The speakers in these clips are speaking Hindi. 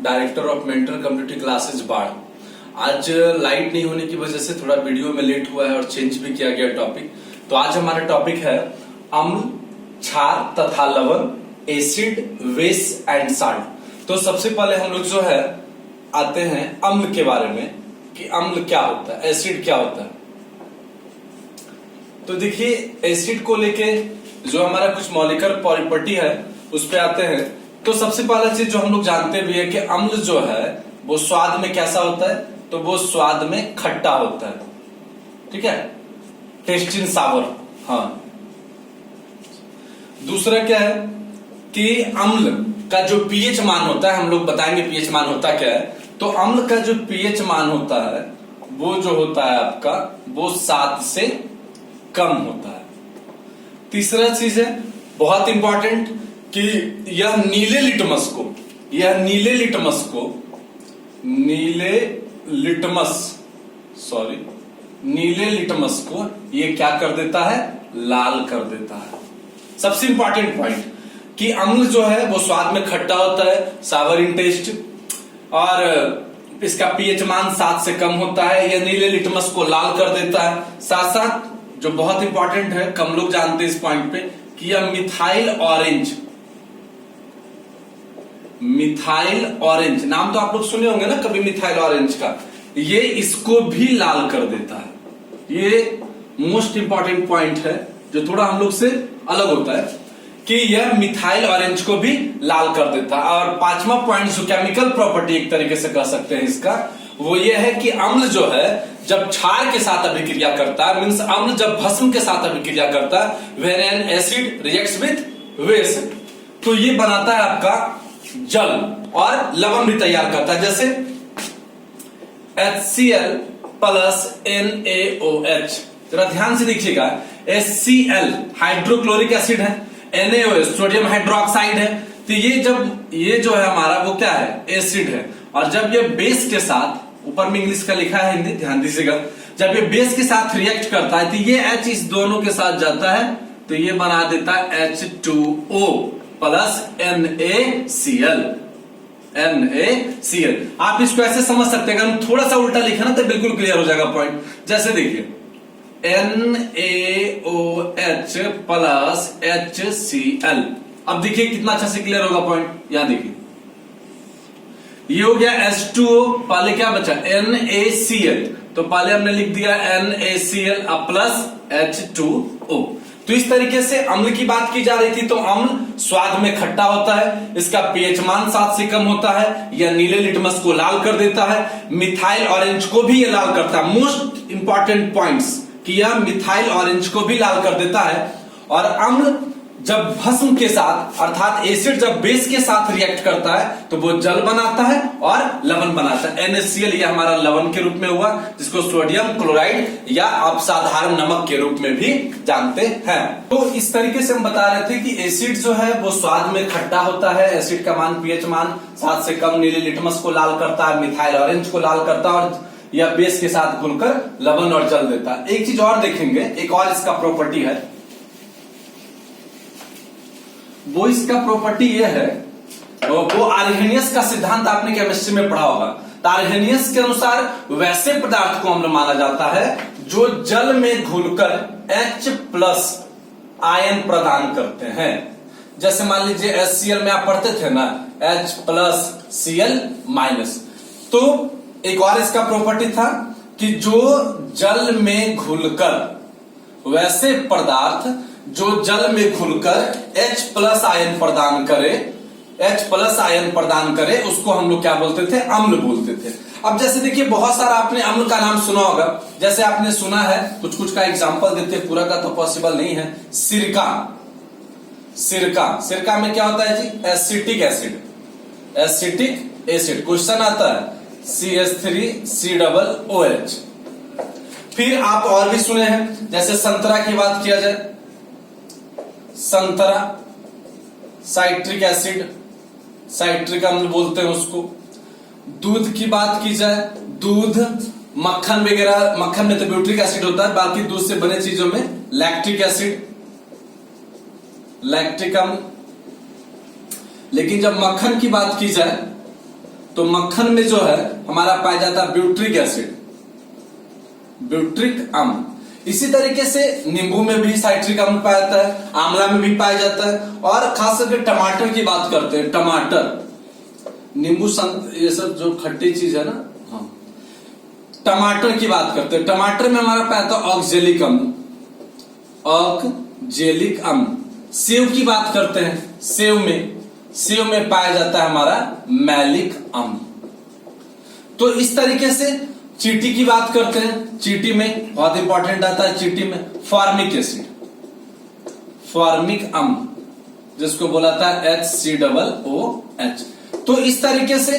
Director of mentor community classes बाढ़। आज लाइट नहीं होने की वजह से थोड़ा वीडियो में लेट हुआ है और चेंज भी किया गया टॉपिक। तो आज हमारा टॉपिक है अम्ल, क्षार तथा लवण, एसिड, बेस एंड साल्ट। तो सबसे पहले हम लोग जो है आते हैं अम्ल के बारे में कि अम्ल क्या होता है, एसिड क्या होता है। तो देखिए एसिड को लेके जो हमारा कुछ मॉलिक्यूलर प्रॉपर्टी है उस पे आते हैं। तो सबसे पहला चीज जो हम लोग जानते भी है कि अम्ल जो है वो स्वाद में कैसा होता है, तो वो स्वाद में खट्टा होता है। ठीक है, टेस्ट इन सावर। हाँ, दूसरा क्या है कि अम्ल का जो पीएच मान होता है, हम लोग बताएंगे पीएच मान होता क्या है। तो अम्ल का जो पीएच मान होता है वो जो होता है आपका वो 7 से कम होता है। तीसरा चीज है बहुत इंपॉर्टेंट कि यह नीले लिटमस को ये क्या कर देता है, लाल कर देता है। सबसे इंपॉर्टेंट पॉइंट कि अम्ल जो है वो स्वाद में खट्टा होता है, सावर इन टेस्ट, और इसका पीएच मान 7 से कम होता है। यह नीले लिटमस को लाल कर देता है। साथ साथ जो बहुत इंपॉर्टेंट है, कम लोग जानते हैं इस पॉइंट पे, कि यह मिथाइल ऑरेंज नाम तो आप लोग सुने होंगे ना कभी, मिथाइल ऑरेंज का, ये इसको भी लाल कर देता है। ये मोस्ट इंपॉर्टेंट पॉइंट है जो थोड़ा हम लोग से अलग होता है कि यह मिथाइल ऑरेंज को भी लाल कर देता है। और पांचवा पॉइंट जो केमिकल प्रॉपर्टी एक तरीके से कह सकते हैं इसका, वो ये है कि अम्ल जो है जब क्षार के साथ अभिक्रिया करता है, मींस अम्ल जब भस्म के साथ अभिक्रिया करता है, when an acid reacts with base, तो ये बनाता है आपका जल और लवण भी तैयार करता है। जैसे HCl प्लस NaOH, जरा ध्यान से देखिएगा, HCl हाइड्रोक्लोरिक एसिड है, NaOH सोडियम हाइड्रोक्साइड है। तो ये जो है हमारा वो क्या है, एसिड है। और जब ये बेस के साथ, ऊपर में इंग्लिश का लिखा है, हिंदी ध्यान दीजिएगा, जब ये बेस के साथ रिएक्ट करता है तो ये H इस दोनों के साथ जाता है तो ये बना देता है H2O प्लस NaCl। आप इसको ऐसे समझ सकते हैं, अगर हम थोड़ा सा उल्टा लिखे ना तो बिल्कुल क्लियर हो जाएगा पॉइंट। जैसे देखिए NaOH प्लस HCl। अब देखिए कितना अच्छा से क्लियर होगा पॉइंट। यहां देखिए ये हो गया H2O, पहले क्या बचा NaCl, तो पहले हमने लिख दिया NaCl प्लस H2O। तो इस तरीके से अम्ल की बात की जा रही थी। तो अम्ल स्वाद में खट्टा होता है, इसका पीएच मान 7 से कम होता है, यह नीले लिटमस को लाल कर देता है, मिथाइल ऑरेंज को भी ये लाल करता है। मोस्ट इंपॉर्टेंट पॉइंट्स कि यह मिथाइल ऑरेंज को भी लाल कर देता है। और अम्ल जब भस्म के साथ अर्थात एसिड जब बेस के साथ रिएक्ट करता है तो वो जल बनाता है और लवण बनाता है। NaCl ये हमारा लवण के रूप में हुआ, जिसको सोडियम क्लोराइड या आप साधारण नमक के रूप में भी जानते हैं। तो इस तरीके से हम बता रहे थे कि एसिड जो है वो स्वाद में खट्टा होता है, एसिड का मान पीएच मान 7 से कम नीले लिटमस को लाल करता है, मिथाइल ऑरेंज को लाल करता है, और यह बेस के साथ घुलकर लवण और जल देता है। एक चीज और देखेंगे, एक और इसका प्रॉपर्टी है, वो इसका प्रॉपर्टी ये है, वो आर्हेनियस का सिद्धांत आपने केमिस्ट्री में पढ़ा होगा। तो आर्हेनियस के अनुसार वैसे पदार्थ को अम्ल माना जाता है जो जल में घुलकर H प्लस आयन प्रदान करते हैं। जैसे मान लीजिए HCl में आप पढ़ते थे ना, H प्लस Cl माइनस। तो एक और इसका प्रॉपर्टी था कि जो जल में घुलकर, वैसे पदार्थ जो जल में घुलकर H प्लस आयन प्रदान करे, उसको हम लोग क्या बोलते थे, अम्ल बोलते थे। अब जैसे देखिए बहुत सारा आपने अम्ल का नाम सुना होगा। जैसे आपने सुना है, कुछ का एग्जांपल देते हैं, पूरा का तो पॉसिबल नहीं है। सिरका में क्या होता है जी, एसिटिक एसिड। क्वेश्चन आता है CH3COOH। फिर आप और भी सुने हैं, जैसे संतरा की बात किया जाए, संतरा साइट्रिक एसिड, साइट्रिक अम्ल बोलते हैं उसको। दूध की बात की जाए, दूध, मक्खन वगैरह, मक्खन में तो ब्यूट्रिक एसिड होता है, बाकी दूध से बने चीजों में लैक्टिक एसिड, लैक्टिक अम्ल। लेकिन जब मक्खन की बात की जाए तो मक्खन में जो है हमारा पाया जाता है ब्यूट्रिक एसिड, ब्यूट्रिक अम्ल। इसी तरीके से नींबू में भी साइट्रिक अम्ल पाया जाता है, आंवला में भी पाया जाता है। और खास करके टमाटर की बात करते हैं, टमाटर, नींबू, ये सब जो खट्टी चीज है ना, हाँ, टमाटर की बात करते हैं। टमाटर में हमारा पाया जाता है ऑक्जेलिक अम्ल, ऑक्जेलिक अम्ल। सेव की बात करते हैं, सेव में पाया जाता है हमारा मैलिक अम्ल। तो इस तरीके से चींटी की बात करते हैं, चींटी में बहुत इंपॉर्टेंट आता है, चींटी में फॉर्मिक एसिड, फॉर्मिक अम्ल, जिसको बोला था HCOOH। तो इस तरीके से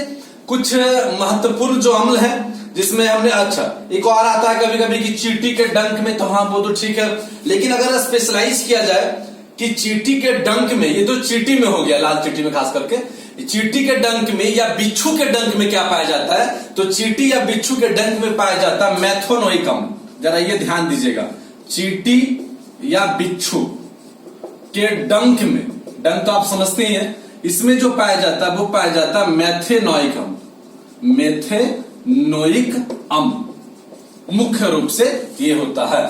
कुछ महत्वपूर्ण जो अम्ल है जिसमें हमने, अच्छा एक और आता है कभी कभी कि चींटी के डंक में, तो हाँ वो तो ठीक है, लेकिन अगर स्पेशलाइज किया जाए कि चींटी के डंक में, ये तो चींटी में हो गया, लाल चींटी में खास करके, चींटी के डंक में या बिच्छू के डंक में क्या पाया जाता है, तो चींटी या बिच्छू के डंक में पाया जाता है मैथोनोइक अम्ल। जरा ये ध्यान दीजिएगा, चींटी या बिच्छू के डंक में, डंक तो आप समझते ही हैं, इसमें जो पाया जाता है वो पाया जाता है मैथेनोइक अम्ल, मैथेनोइक अम्ल मुख्य रूप से ये होता है।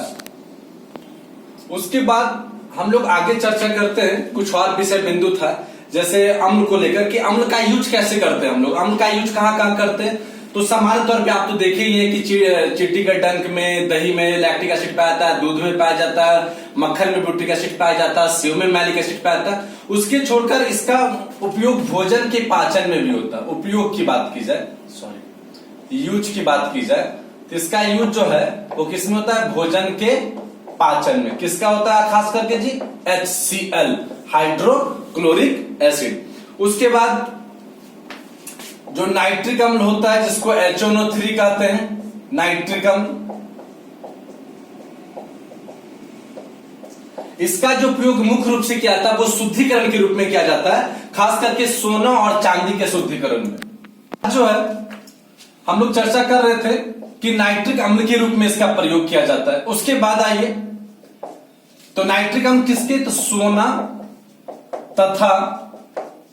उसके बाद हम लोग आगे चर्चा करते हैं, कुछ और विषय बिंदु था, जैसे अम्ल को लेकर कि अम्ल का यूज कैसे करते हैं हम लोग, अम्ल का यूज कहाँ कहाँ करते हैं। तो सामान्य तौर पे आप तो देखे ही हैं कि चींटी के डंक में, दही में लैक्टिक एसिड पाया जाता है, दूध में पाया जाता है, मक्खन में ब्यूट्रिक एसिड पाया जाता है, सेव में मैलिक एसिड पाया जाता है। उसके छोड़कर इसका उपयोग भोजन के पाचन में भी होता है। उपयोग की बात की जाए, सॉरी यूज की बात की जाए, तो इसका यूज जो है वो किसमें होता है, भोजन के पाचन में। किसका होता है खास करके जी, HCl, हाइड्रोक्लोरिक एसिड। उसके बाद जो नाइट्रिक अम्ल होता है जिसको HNO3 कहते हैं, नाइट्रिक अम्ल, इसका जो उपयोग मुख्य रूप से किया जाता है वो शुद्धिकरण के रूप में किया जाता है, खास करके सोना और चांदी के शुद्धिकरण में। जो है हम लोग चर्चा कर रहे थे कि नाइट्रिक अम्ल के रूप में इसका प्रयोग किया जाता है। उसके बाद आइए, तो नाइट्रिक अम्ल किसके, तो सोना तथा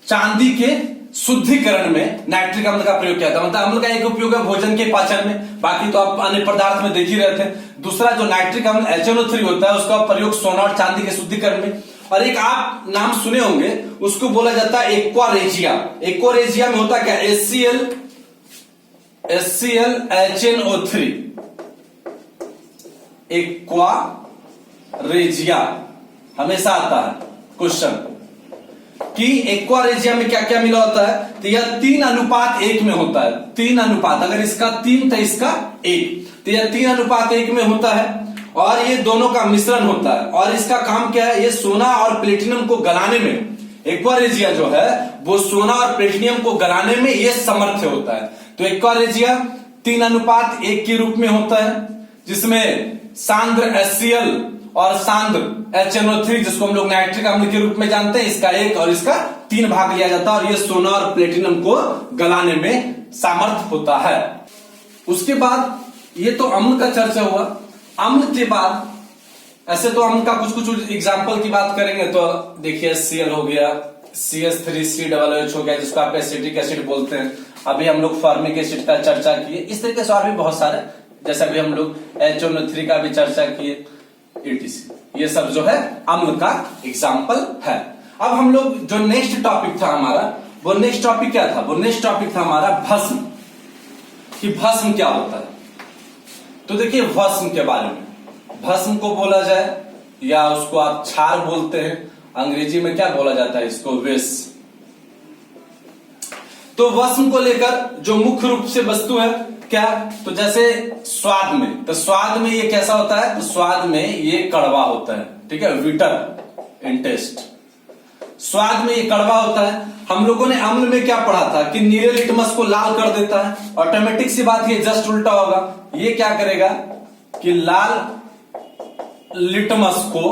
चांदी के शुद्धिकरण में नाइट्रिक अम्ल का प्रयोग किया जाता है। मतलब अम्ल का एक उपयोग है भोजन के पाचन में, बाकी तो आप अन्य पदार्थ में देख ही रहे थे। दूसरा जो नाइट्रिक अम्ल HNO3 होता है उसका प्रयोग सोना और चांदी के शुद्धिकरण में। और एक आप नाम सुने होंगे, उसको बोला जाता है एक्वारेजिया। एक्वारेजिया में होता क्या, HCl HNO3, एक्वारेजिया हमेशा आता है क्वेश्चन कि एक्वारेजिया में क्या क्या मिला होता है, तो यह 3:1 में होता है। 3:, अगर इसका 3 तो इसका 1, तो यह 3:1 में होता है और ये दोनों का मिश्रण होता है। और इसका काम क्या है, ये सोना और प्लेटिनम को गलाने में, एक्वारेजिया जो है वो सोना और प्लेटिनियम को गलाने में ये समर्थ होता है। तो एक्वारेजिया 3:1 के रूप में होता है, जिसमें सांद्र HCl और सांद्र HNO3, जिसको हम लोग नाइट्रिक अम्ल के रूप में जानते हैं, इसका 1 और इसका 3 भाग लिया जाता है और ये सोना और प्लेटिनम को गलाने में सामर्थ होता है। उसके बाद ये तो अम्ल का चर्चा हुआ। अम्ल के बाद ऐसे तो अम्ल का कुछ कुछ एग्जाम्पल की बात करेंगे, तो देखिए Cl हो गया, CH3COOH हो गया, जिसको आप एसिटिक एसिड बोलते हैं। अभी हम लोग फॉर्मिक एसिड का चर्चा किए। इस तरीके से और भी बहुत सारे, जैसे अभी हम लोग HNO3 का भी चर्चा किए, etc। ये सब जो है अम्ल का एग्जाम्पल है। अब हम लोग जो नेक्स्ट टॉपिक था हमारा, वो नेक्स्ट टॉपिक क्या था, वो नेक्स्ट टॉपिक था हमारा भस्म, कि भस्म क्या होता है। तो देखिए भस्म के बारे में, भस्म को बोला जाए या उसको आप क्षार बोलते हैं, अंग्रेजी में क्या बोला जाता है इसको, विष। तो भस्म को लेकर जो मुख्य रूप से वस्तु है क्या, तो जैसे स्वाद में, तो स्वाद में ये कैसा होता है, तो स्वाद में ये कड़वा होता है, ठीक है, विटर इन टेस्ट, स्वाद में ये कड़वा होता है। हम लोगों ने अम्ल में क्या पढ़ा था कि नीले लिटमस को लाल कर देता है। ऑटोमेटिक सी बात, ये जस्ट उल्टा होगा, ये क्या करेगा कि लाल लिटमस को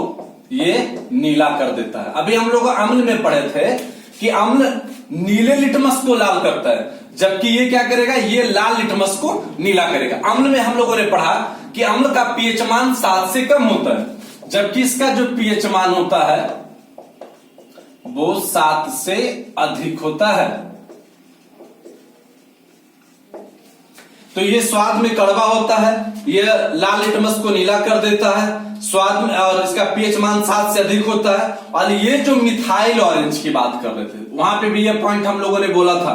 ये नीला कर देता है। अभी हम लोग अम्ल में पढ़े थे कि अम्ल नीले लिटमस को लाल करता है, जबकि ये क्या करेगा, ये लाल लिटमस को नीला करेगा। अम्ल में हम लोगों ने पढ़ा कि अम्ल का पीएच मान 7 से कम होता है, जबकि इसका जो पीएच मान होता है वो 7 से अधिक होता है। तो ये स्वाद में कड़वा होता है, ये लाल लिटमस को नीला कर देता है स्वाद में, और इसका पीएच मान 7 से अधिक होता है। और ये जो मिथाइल ऑरेंज की बात कर रहे थे, वहां पे भी ये पॉइंट हम लोगों ने बोला था,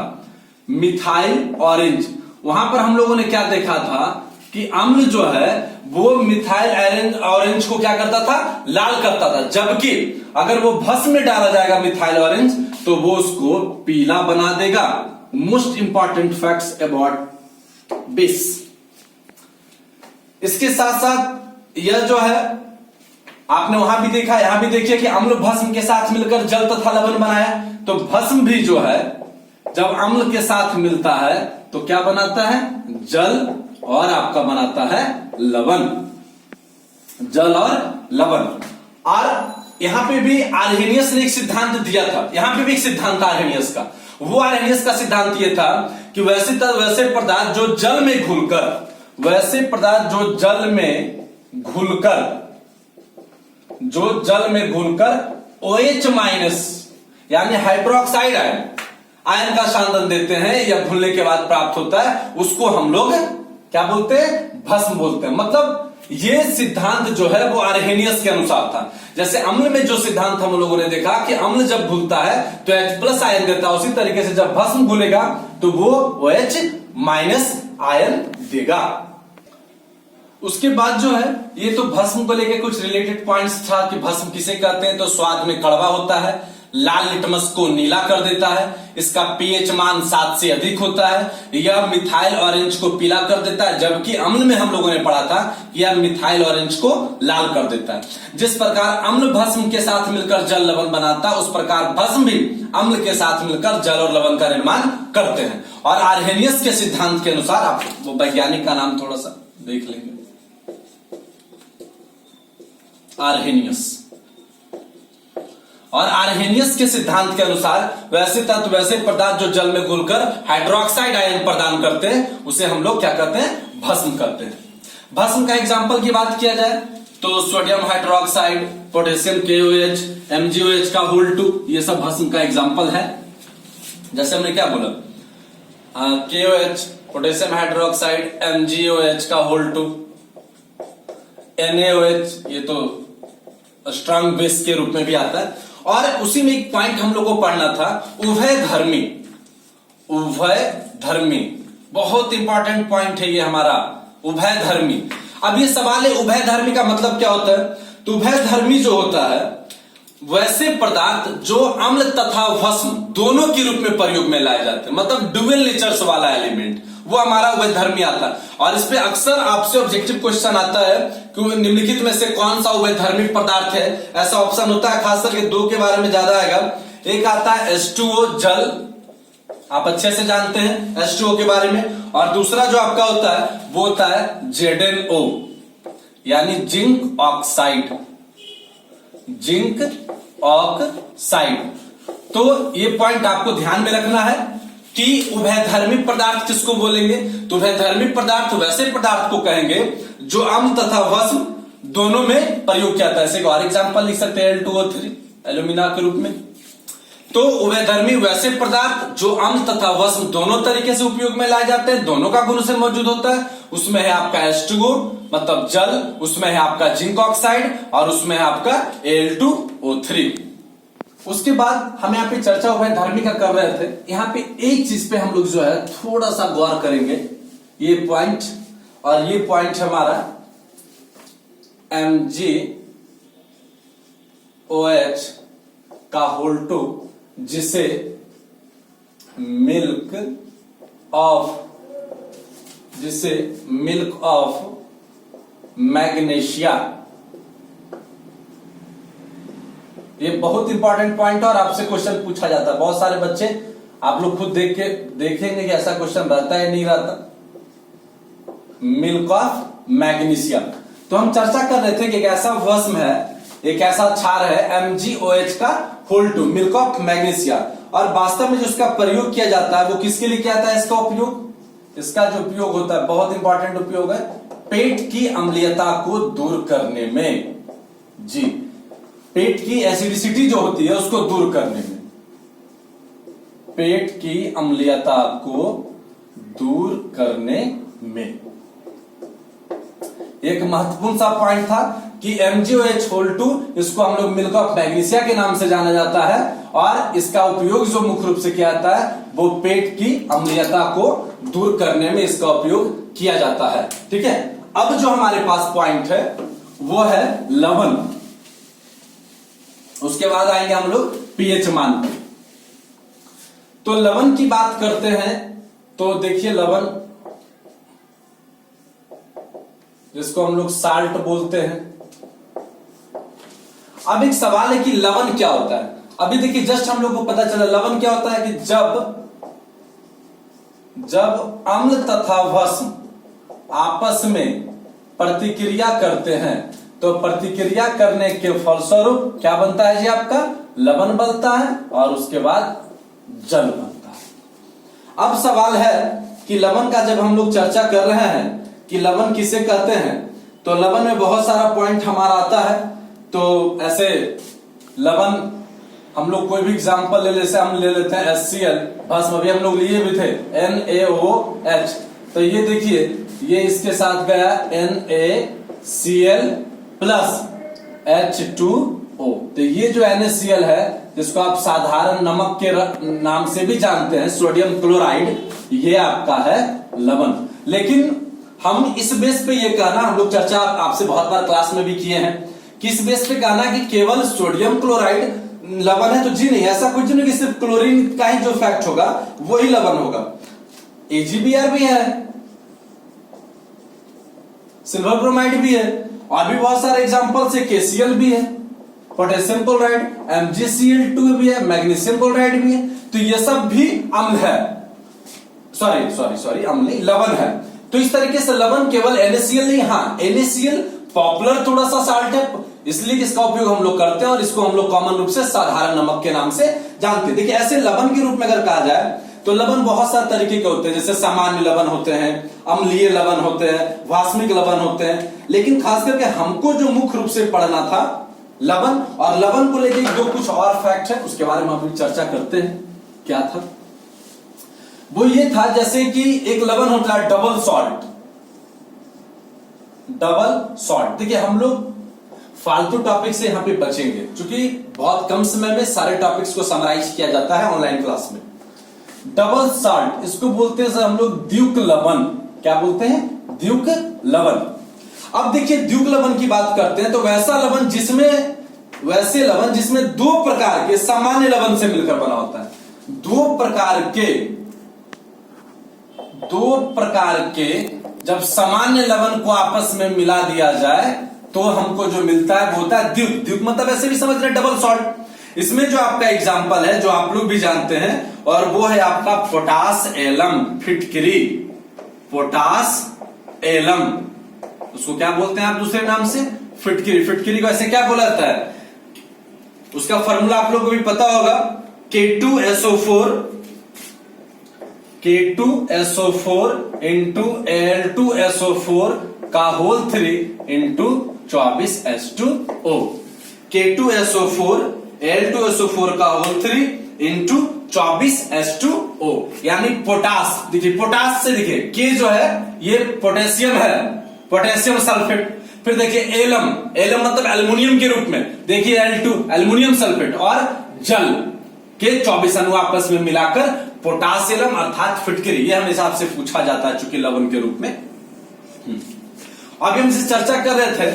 मिथाइल ऑरेंज। वहां पर हम लोगों ने क्या देखा था कि अम्ल जो है वो मिथाइल ऑरेंज को क्या करता था, लाल करता था, जबकि अगर वो भस्म में डाला जाएगा मिथाइल ऑरेंज तो वो उसको पीला बना देगा। Most important facts about base. इसके साथ साथ यह जो है आपने वहां भी देखा, यहां भी देखिए कि अम्ल भस्म के साथ मिलकर जल तथा लवण बनाया। तो भस्म भी जो है जब अम्ल के साथ मिलता है तो क्या बनाता है, जल, और आपका बनाता है लवण, जल और लवण। और यहां पे भी आर्हेनियस ने एक सिद्धांत दिया था, यहां पे भी एक सिद्धांत था आर्हेनियस का। वो आर्हेनियस का सिद्धांत ये था कि वैसे पदार्थ जो जल में घुलकर, वैसे पदार्थ जो जल में घुलकर OH माइनस यानी हाइड्रोक्साइड आयन का शांतन देते हैं या घुलने के बाद प्राप्त होता है, उसको हम लोग क्या बोलते हैं, भस्म बोलते हैं। मतलब ये सिद्धांत जो है वो आर्हेनियस के अनुसार था। जैसे अम्ल में जो सिद्धांत हम लोगों ने देखा कि अम्ल जब घुलता है तो H+ आयन देता है, उसी तरीके से जब भस्म घुलेगा तो वो OH- आयन देगा। उसके बाद जो है ये तो भस्म को लेके कुछ रिलेटेड पॉइंट्स था कि भस्म किसे कहते हैं, तो स्वाद में कड़वा होता है, लाल लिटमस को नीला कर देता है, इसका पीएच मान 7 से अधिक होता है, यह मिथाइल ऑरेंज को पीला कर देता है, जबकि अम्ल में हम लोगों ने पढ़ा था कि यह मिथाइल ऑरेंज को लाल कर देता है। जिस प्रकार अम्ल भस्म के साथ मिलकर जल लवण बनाता है, उस प्रकार भस्म भी अम्ल के साथ मिलकर जल और लवण का निर्माण करते हैं। और आर्हेनियस के सिद्धांत के अनुसार, आप वो वैज्ञानिक का नाम थोड़ा सा देख लेंगे, आर्हेनियस। और आर्हेनियस के सिद्धांत के अनुसार वैसे तत्व, वैसे पदार्थ जो जल में घुलकर हाइड्रोक्साइड आयन प्रदान करते हैं, उसे हम लोग क्या कहते हैं, भस्म कहते हैं। भस्म का एग्जांपल की बात किया जाए तो sodium hydroxide, potassium KOH, MgOH का होल 2, ये सब भस्म का एग्जांपल है। जैसे हमने क्या बोला, KOH पोटेशियम हाइड्रोक्साइड, MgOH का होल 2, NaOH ये तो स्ट्रांग बेस के रूप में भी आता है। और उसी में एक पॉइंट हम लोग को पढ़ना था, उभयधर्मी। उभयधर्मी बहुत इंपॉर्टेंट पॉइंट है ये हमारा, उभयधर्मी। अब ये सवाल है उभयधर्मी का मतलब क्या होता है, तो उभयधर्मी जो होता है वैसे पदार्थ जो अम्ल तथा भस्म दोनों के रूप में प्रयोग में लाए जाते हैं, मतलब डुअल नेचर्स वाला एलिमेंट, वो हमारा उभयधर्मी आता है। और इस पे अक्सर आपसे ऑब्जेक्टिव क्वेश्चन आता है कि निम्नलिखित में से कौन सा उभयधर्मी पदार्थ है, ऐसा ऑप्शन होता है, खास करके 2 के बारे में ज्यादा आएगा। एक आता है H2O जल, आप अच्छे से जानते हैं H2O के बारे में, और दूसरा जो आपका होता है वो होता है ZnO यानी जिंक ऑक्साइड, जिंक ऑक्साइड। तो ये पॉइंट आपको ध्यान में रखना है कि उभयधर्मी पदार्थ किसको बोलेंगे, तो उभयधर्मी पदार्थ वैसे पदार्थ को कहेंगे जो अम्ल तथा भस्म दोनों में प्रयोग किया जाता है। एक और एग्जांपल लिख सकते हैं Al2O3 एल्यूमिना के रूप में। तो उभयधर्मी वैसे पदार्थ जो अम्ल तथा भस्म दोनों तरीके से उपयोग में लाए जाते हैं, दोनों का गुण से मौजूद होता है। उसमें है आपका H2O मतलब जल, उसमें है आपका जिंक ऑक्साइड, और उसमें है आपका Al2O3। उसके बाद हम यहाँ पे चर्चा उभयधर्मी का कर रहे थे, यहाँ पे एक चीज पे हम लोग जो है थोड़ा सा गौर करेंगे, ये पॉइंट, और ये पॉइंट हमारा MgOH का होल 2, जिसे मिल्क ऑफ मैग्नीशिया, ये बहुत इंपॉर्टेंट पॉइंट है और आपसे क्वेश्चन पूछा जाता है। बहुत सारे बच्चे आप लोग खुद देख के देखेंगे कि ऐसा क्वेश्चन रहता है नहीं रहता, मिल्क ऑफ मैग्नीशिया। तो हम चर्चा कर रहे थे कि एक ऐसा भस्म है, एक ऐसा क्षार है MgOH का होल 2, मिल्क ऑफ मैग्नीशिया, और वास्तव में जो इसका प्रयोग किया जाता है वो किसके लिए किया जाता है, इसका उपयोग, इसका जो उपयोग होता है बहुत इंपॉर्टेंट उपयोग है, पेट की अम्लीयता को दूर करने में। जी, पेट की एसिडिसिटी जो होती है उसको दूर करने में, पेट की अम्लीयता को दूर करने में। एक महत्वपूर्ण सा पॉइंट था कि MgOH2 इसको हम लोग मिल्क ऑफ मैग्नीशिया के नाम से जाना जाता है और इसका उपयोग जो मुख्य रूप से किया जाता है वो पेट की अम्लीयता को दूर करने में इसका उपयोग किया जाता है। ठीक है, अब जो हमारे पास पॉइंट है वो है लवण। उसके बाद आएंगे हम लोग पीएच मान पे। तो लवण की बात करते हैं तो देखिए लवण, जिसको हम लोग साल्ट बोलते हैं। अब एक सवाल है कि लवण क्या होता है। अभी देखिए जस्ट हम लोग को पता चला लवण क्या होता है कि जब अम्ल तथा भस्म आपस में प्रतिक्रिया करते हैं तो प्रतिक्रिया करने के फलस्वरूप क्या बनता है जी, आपका लवण बनता है और उसके बाद जल बनता है। अब सवाल है कि लवण का जब हम लोग चर्चा कर रहे हैं कि लवण किसे कहते हैं, तो लवण में बहुत सारा पॉइंट हमारा आता है। तो ऐसे लवण हम लोग कोई भी एग्जांपल ले, जैसे हम ले लेते हैं HCl, भस्म अभी हम लोग लिए भी थे NaOH। तो ये देखिए ये इसके साथ गया NaCl प्लस H2O। तो ये जो NaCl है जिसको आप साधारण नमक के नाम से भी जानते हैं, सोडियम क्लोराइड, ये आपका है लवण। लेकिन हम इस बेस पे ये कहना, हम लोग चर्चा आपसे बहुत बार क्लास में भी किए हैं कि इस बेस पे कहना कि केवल सोडियम क्लोराइड लवण है तो जी नहीं, ऐसा कुछ नहीं कि सिर्फ क्लोरीन का ही जो फैक्ट होगा वही लवण होगा। AgBr भी है, सिल्वर ब्रोमाइड भी है और भी बहुत सारे एग्जांपल्स है, KCl भी है, पोटेशियम क्लोराइड, MgCl2 भी है, मैग्नीशियम क्लोराइड भी है। तो ये सब भी अम्ल है, सॉरी अम्ल नहीं, लवण है। तो इस तरीके से लवण केवल NaCl नहीं, हाँ NaCl पॉपुलर थोड़ा सा साल्ट है इसलिए इसका उपयोग हम लोग करते हैं और इसको हम लोग कॉमन रूप से साधारण नमक के नाम से जानते हैं। देखिए ऐसे लवण के रूप में अगर कहा जाए तो लवण बहुत सारे तरीके के होते हैं, जैसे सामान्य लवण होते हैं, अम्लीय लवण होते हैं, वाष्मिक लवण होते हैं। लेकिन खास करके हमको जो मुख्य रूप से पढ़ना था लवण, और लवण को लेकर जो कुछ और फैक्ट है उसके बारे में हम चर्चा करते हैं। क्या था वो, ये था जैसे कि एक लवण होता है डबल सॉल्ट। देखिए हम लोग फालतू टॉपिक से यहां पे बचेंगे क्योंकि बहुत कम समय में सारे टॉपिक्स को समराइज किया जाता है ऑनलाइन क्लास में। डबल सॉल्ट इसको बोलते हैं हम लोग द्युक लवण। क्या बोलते हैं? द्युक लवण। अब देखिए द्युक लवण की बात करते हैं तो वैसे लवण जिसमें दो प्रकार के सामान्य लवण से मिलकर बना होता है। दो प्रकार के जब सामान्य लवण को आपस में मिला दिया जाए तो हमको जो मिलता है वो होता है द्युक। द्युक मतलब ऐसे भी समझ रहे डबल सॉल्ट। इसमें जो आपका एग्जांपल है जो आप लोग भी जानते हैं और वो है आपका पोटास एलम फिटकरी। पोटास एलम उसको क्या बोलते हैं आप दूसरे नाम से? फिटकरी। फिटकरी को ऐसे क्या बोला जाता है? उसका फॉर्मूला आप लोगों को भी पता होगा, K2SO4 इंटू Al2SO4 का whole 3 into 24H2O। K2SO4 Al2SO4 का होल 3 इंटू 24H2O यानी पोटास। देखिए पोटास से देखिए के जो है ये पोटेशियम है, पोटेशियम सल्फेट। फिर देखिए एलम, एलम मतलब एल्युमिनियम के रूप में, देखिए Al2 एल्युमिनियम सल्फेट और जल के 24 अणु आपस में मिलाकर पोटासियम अर्थात फिटकरी। ये हमेशा आपसे पूछा जाता है चूंकि लवण के रूप में। अभी हम इसे चर्चा कर रहे थे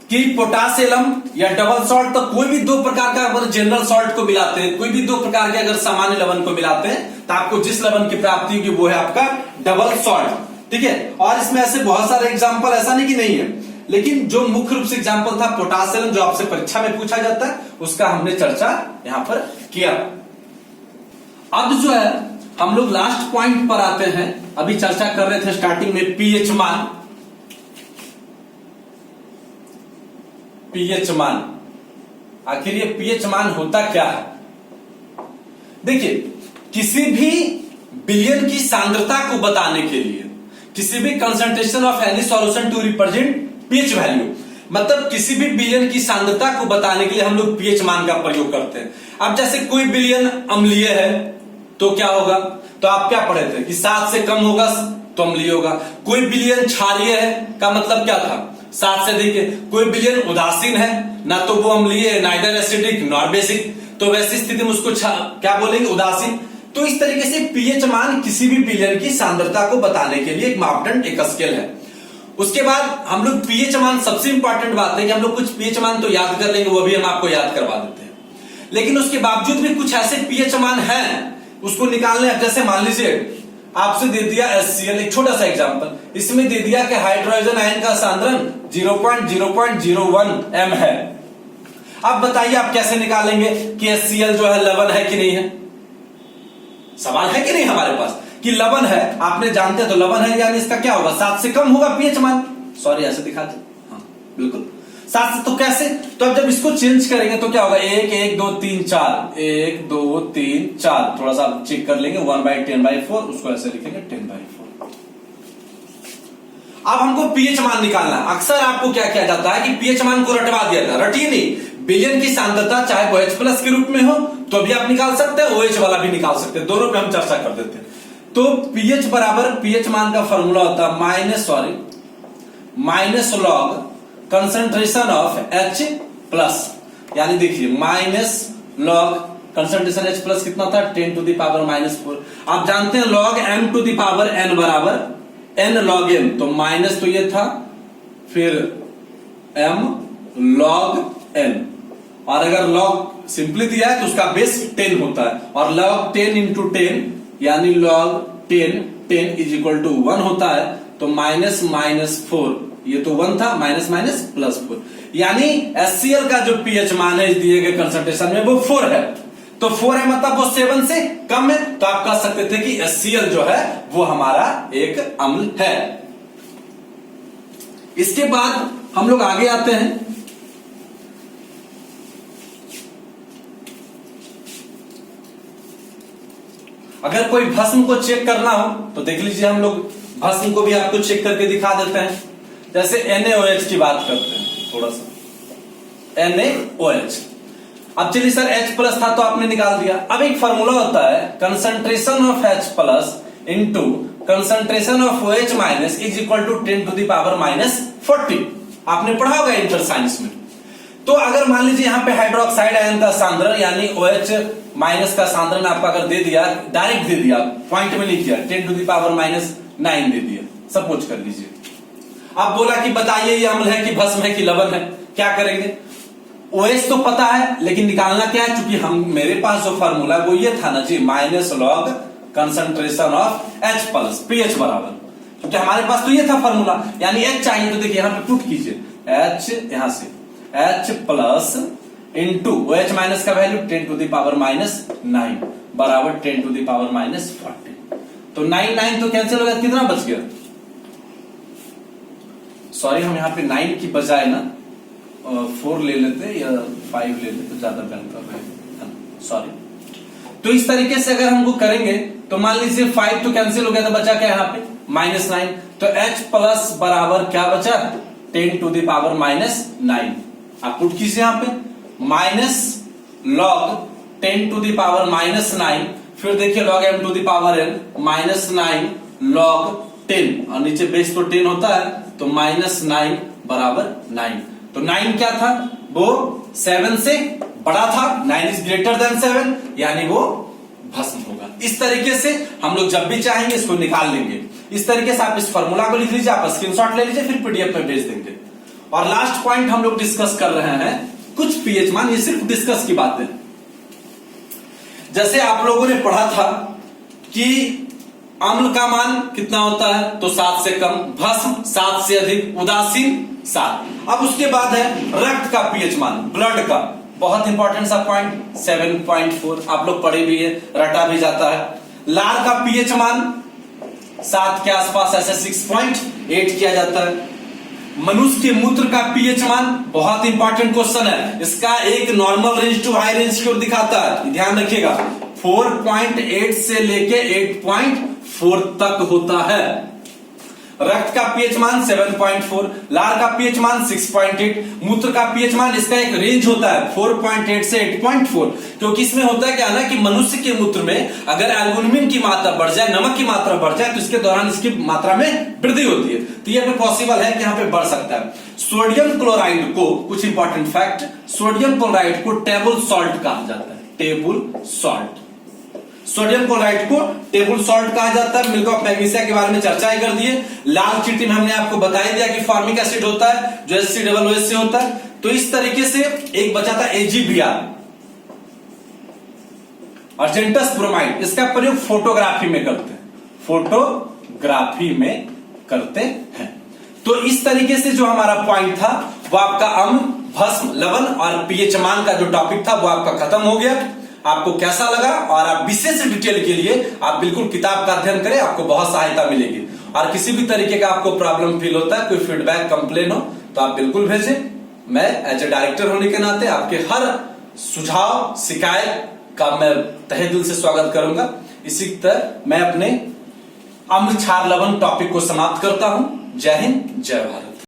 कि पोटासियम या डबल सॉल्ट तो कोई भी दो प्रकार का अगर जनरल सॉल्ट को मिलाते हैं, कोई भी दो प्रकार के अगर सामान्य लवण को मिलाते हैं तो आपको जिस लवण की प्राप्ति होगी वो है आपका डबल सॉल्ट। ठीक है, और इसमें ऐसे बहुत सारे एग्जाम्पल, ऐसा नहीं कि नहीं है, लेकिन जो मुख्य रूप से एग्जाम्पल था पोटासियम जो आपसे परीक्षा में पूछा जाता है उसका हमने चर्चा यहां पर किया। अब जो है हम लोग लास्ट पॉइंट पर आते हैं। अभी चर्चा कर रहे थे स्टार्टिंग में पीएच मान। पीएच मान, आखिर ये पीएच मान होता क्या है? देखिए किसी भी विलयन की सांद्रता को बताने के लिए, किसी भी concentration of any solution to represent pH value, मतलब किसी भी विलयन की सांद्रता को बताने के लिए हम लोग पीएच मान का प्रयोग करते हैं। अब जैसे कोई विलयन अम्लीय है तो क्या होगा? तो आप क्या पढ़े थे कि 7 से कम होगा तो अम्लीय होगा। कोई विलयन क्षारीय है का मतलब क्या था, 7 से अधिक है। कोई विलयन उदासीन है, ना तो वो अम्लीय है, नाइदर एसिडिक नॉर बेसिक, तो वैसी स्थिति में उसको क्या बोलेंगे, उदासीन। तो इस तरीके से पीएच मान किसी भी विलयन की सांद्रता को बताने के लिए एक मापदंड, एक स्केल है। उसके बाद हम लोग पीएच मान, सबसे इंपॉर्टेंट बात है कि हम लोग कुछ पीएच मान तो याद कर लेंगे, वो भी हम आपको याद करवा देते हैं, लेकिन उसके बावजूद भी कुछ ऐसे पीएच मान हैं उसको निकालने। जैसे मान लीजिए आपसे दे दिया HCl, एक छोटा सा एग्जांपल, इसमें दे दिया कि हाइड्रोजन आयन का सांद्रण 0.001 m है। अब बताइए आप कैसे निकालेंगे कि HCl जो है लवण है कि नहीं है। सवाल है कि नहीं हमारे पास कि लवण है, आपने जानते तो लवण है, यानी इसका क्या होगा, 7 से कम होगा पीएच मान। सॉरी ऐसे दिखाते, हाँ बिल्कुल 7 से। तो कैसे, तो अब जब इसको चेंज करेंगे तो क्या होगा, 1 1 2 3 4, 1 2 3 4, थोड़ा सा चेक कर लेंगे, 1/10/4, उसको ऐसे लिखेंगे 10/4। अब हमको पीएच मान निकालना है। अक्सर आपको क्या किया जाता है कि पीएच मान को रटवा दिया जाता है, रटिए नहीं, विलयन की सांद्रता चाहे वो H+ के रूप में हो तो भी आप निकाल सकते हैं, OH वाला भी निकाल सकते हैं, दोनों पे हम चर्चा कर देते हैं। तो पीएच बराबर, पीएच मान का फॉर्मूला होता है minus log concentration of H+, यानी देखिए माइनस लॉग कंसंट्रेशन H+ कितना था, 10⁻⁻⁴। आप जानते हैं log m⁻n बराबर n log m, तो माइनस तो ये था, फिर m log n, और अगर log सिंपली दिया है तो उसका बेस 10 होता है, और log 10 into 10 यानी log 10 इज इक्वल टू 1 होता है। तो -4, ये तो 1 था, -+4, यानी HCl का जो पीएच मान है इस दिए गए कंसंट्रेशन में वो 4 है। तो 4 है मतलब वो 7 से कम है, तो आप कह सकते थे कि HCl जो है वो हमारा एक अम्ल है। इसके बाद हम लोग आगे आते हैं, अगर कोई भस्म को चेक करना हो तो देख लीजिए, हम लोग भस्म को भी आपको चेक करके दिखा देते हैं। जैसे NaOH की बात करते हैं, थोड़ा सा NaOH। अब चलिए सर H+ था तो आपने निकाल दिया। अब एक फार्मूला होता है concentration of H+ into concentration of OH minus is equal to 10⁻⁻40। आपने पढ़ा होगा इंटर साइंस में। तो अगर मान लीजिए यहां पे हाइड्रोक्साइड आयन का सांद्रण यानी OH माइनस का सांद्रण आपका अगर दे दिया, डायरेक्ट दे दिया, पॉइंट में नहीं किया, 10⁻⁹ दे दिया, सपोज कर लीजिए। अब बोला कि बताइए ये अम्ल है कि भस्म है कि लवण है, क्या करेंगे। OH तो पता है, लेकिन निकालना क्या है, क्योंकि हम मेरे पास जो फार्मूला वो ये था ना जी, minus log concentration of H+ pH बराबर, क्योंकि हमारे पास तो ये था फार्मूला, यानी H चाहिए। तो देखिए यहां पे पुट कीजिए, H यहां से H+ इंटू OH माइनस का वैल्यू 10⁻⁹ बराबर 10⁻⁻40। तो 9 तो कैंसिल हो गया, कितना बच गया, सॉरी हम यहाँ पे 9 की बजाय ना 4 ले लेते या 5 ले लेते, ज्यादा बेहतर रहेगा, सॉरी। तो इस तरीके से अगर हमको करेंगे तो मान लीजिए 5 तो कैंसिल हो गया, तो बचा क्या यहाँ पे -9। तो H+ बराबर क्या बचा, 10⁻⁹। आप पुट कीजिए यहाँ पे माइनस लॉग 10⁻⁹, फिर देखिए log m⁻n -9 log 10, और नीचे बेस तो 10 होता है, तो -9 बराबर 9। तो 9 क्या था, वो 7 से बड़ा था, 9 इज ग्रेटर देन 7, यानी वो भस्म होगा। इस तरीके से हम लोग जब भी चाहेंगे इसको निकाल लेंगे। इस तरीके से आप इस फॉर्मूला को लिख लीजिए, आप स्क्रीनशॉट ले लीजिए, फिर पीडीएफ में भेज देंगे। और लास्ट पॉइंट हम लोग डिस्कस कर रहे हैं कुछ पीएच मान, ये सिर्फ डिस्कस की बात है। जैसे आप लोगों ने पढ़ा था कि अम्ल का मान कितना होता है, तो 7 से कम, भस्म 7 से अधिक, उदासीन 7। अब उसके बाद है रक्त का पीएच मान, ब्लड का, बहुत इंपॉर्टेंट सा पॉइंट 7.4, आप लोग पढ़े भी है, रटा भी जाता है। लार का पीएच मान 7 के आसपास, ऐसे 6.8 किया जाता है। मनुष्य के मूत्र का पीएच मान, बहुत इंपॉर्टेंट क्वेश्चन है, इसका एक normal range to high range की ओर दिखाता है, ध्यान रखिएगा, 4.8 से लेके 8.4 तक होता है। रक्त का पीएच मान 7.4, लार का पीएच मान 6.8, मूत्र का पीएच मान, इसका एक रेंज होता है 4.8 से 8.4, क्योंकि इसमें होता है क्या ना कि मनुष्य के मूत्र में अगर एल्बुमिन की मात्रा बढ़ जाए, नमक की मात्रा बढ़ जाए, तो इसके दौरान इसकी मात्रा में वृद्धि होती है। तो ये पॉसिबल है कि यहाँ पे बढ़ सकता है। सोडियम क्लोराइड को, कुछ इंपॉर्टेंट फैक्ट, सोडियम क्लोराइड को टेबल सॉल्ट कहा जाता है, टेबल सॉल्ट। सोडियम क्लोराइड को टेबल सॉल्ट कहा जाता है। मिल्क ऑफ मैग्नीशिया के बारे में चर्चा कर दिए। लाल चींटी में हमने आपको बता ही दिया कि फॉर्मिक एसिड होता है जो HCOOH से होता है। तो इस तरीके से एक बचा था AgBr, अर्जेंटस ब्रोमाइड, इसका प्रयोग फोटोग्राफी में करते हैं, फोटोग्राफी में करते हैं। तो इस तरीके से जो हमारा पॉइंट था वो आपका अम्ल, भस्म, लवण और पीएच मान का जो टॉपिक था वो आपका खत्म हो गया। आपको कैसा लगा, और आप विशेष डिटेल के लिए आप बिल्कुल किताब का अध्ययन करें, आपको बहुत सहायता मिलेगी। और किसी भी तरीके का आपको प्रॉब्लम फील होता है, कोई फीडबैक, कंप्लेन हो तो आप बिल्कुल भेजें। मैं एज ए डायरेक्टर होने के नाते आपके हर सुझाव, शिकायत का मैं तहे दिल से स्वागत करूंगा। इसी तरह मैं अपने अम्ल, क्षार, लवण टॉपिक को समाप्त करता हूं। जय हिंद, जय भारत।